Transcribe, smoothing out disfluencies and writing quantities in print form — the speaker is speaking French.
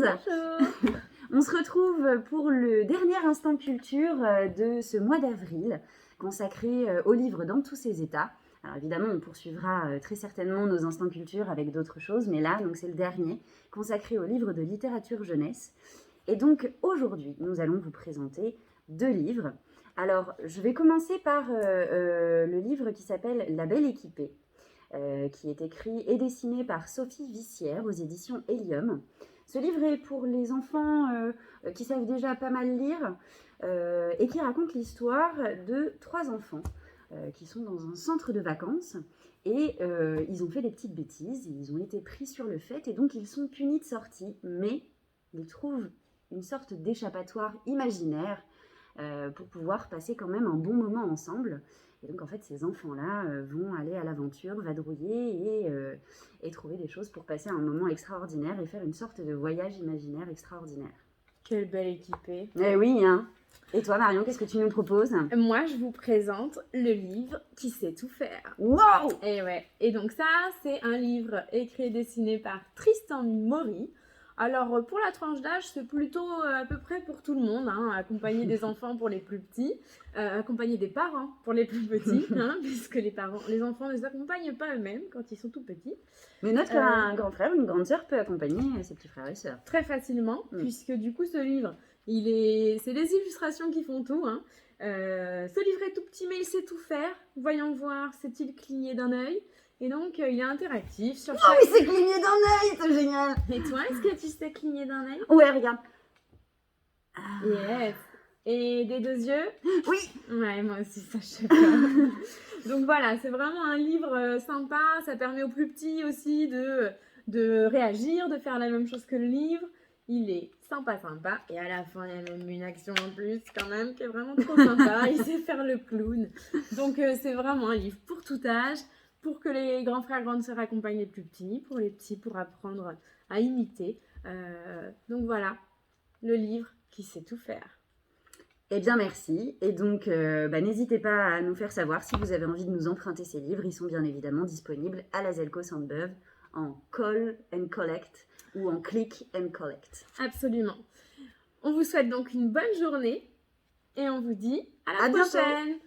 Bonjour. On se retrouve pour le dernier instant culture de ce mois d'avril, consacré au livre dans tous ses états. Alors évidemment, on poursuivra très certainement nos instants culture avec d'autres choses, mais là, donc c'est le dernier, consacré au livre de littérature jeunesse. Et donc aujourd'hui, nous allons vous présenter 2 livres. Alors, je vais commencer par le livre qui s'appelle La Belle Équipée, qui est écrit et dessiné par Sophie Vissière aux éditions Hélium. Ce livre est pour les enfants qui savent déjà pas mal lire et qui raconte l'histoire de 3 enfants qui sont dans un centre de vacances et ils ont fait des petites bêtises, ils ont été pris sur le fait et donc ils sont punis de sortie, mais ils trouvent une sorte d'échappatoire imaginaire pour pouvoir passer quand même un bon moment ensemble. Et donc en fait ces enfants-là vont aller à l'aventure, vadrouiller et trouver des choses pour passer un moment extraordinaire et faire une sorte de voyage imaginaire extraordinaire. Quelle belle équipée. Eh oui, hein. Et toi Marion, qu'est-ce que tu nous proposes? Moi, je vous présente le livre Qui sait tout faire. Wow! Et ouais. Et donc ça, c'est un livre écrit et dessiné par Tristan Maury. Alors, pour la tranche d'âge, c'est plutôt à peu près pour tout le monde, hein, accompagner des enfants pour les plus petits, accompagner des parents pour les plus petits, hein, puisque les enfants ne s'accompagnent pas eux-mêmes quand ils sont tout petits. Mais note qu'un grand frère ou une grande sœur peut accompagner ses petits frères et sœurs. Très facilement, puisque du coup, ce livre, c'est des illustrations qui font tout, hein. Ce livre est tout petit, mais il sait tout faire. Voyons voir, sait-il cligner d'un œil? Et donc, il est interactif sur chaque... Oh, mais c'est cligner d'un œil, c'est génial! Et toi, est-ce que tu sais cligner d'un œil? Ouais, regarde. Yes. Et des 2 yeux? Oui! Ouais, moi aussi, ça, je sais pas. Donc voilà, c'est vraiment un livre sympa. Ça permet aux plus petits aussi de réagir, de faire la même chose que le livre. Il est sympa. Et à la fin, il y a même une action en plus quand même qui est vraiment trop sympa. Il sait faire le clown. Donc c'est vraiment un livre pour tout âge, pour que les grands frères, grandes sœurs accompagnent les plus petits, pour les petits pour apprendre à imiter. Donc voilà, le livre qui sait tout faire. Eh bien, merci. Et donc, n'hésitez pas à nous faire savoir si vous avez envie de nous emprunter ces livres. Ils sont bien évidemment disponibles à la Zelco Sainte-Beuve en call and collect ou en click and collect. Absolument. On vous souhaite donc une bonne journée et on vous dit à la prochaine. Bientôt.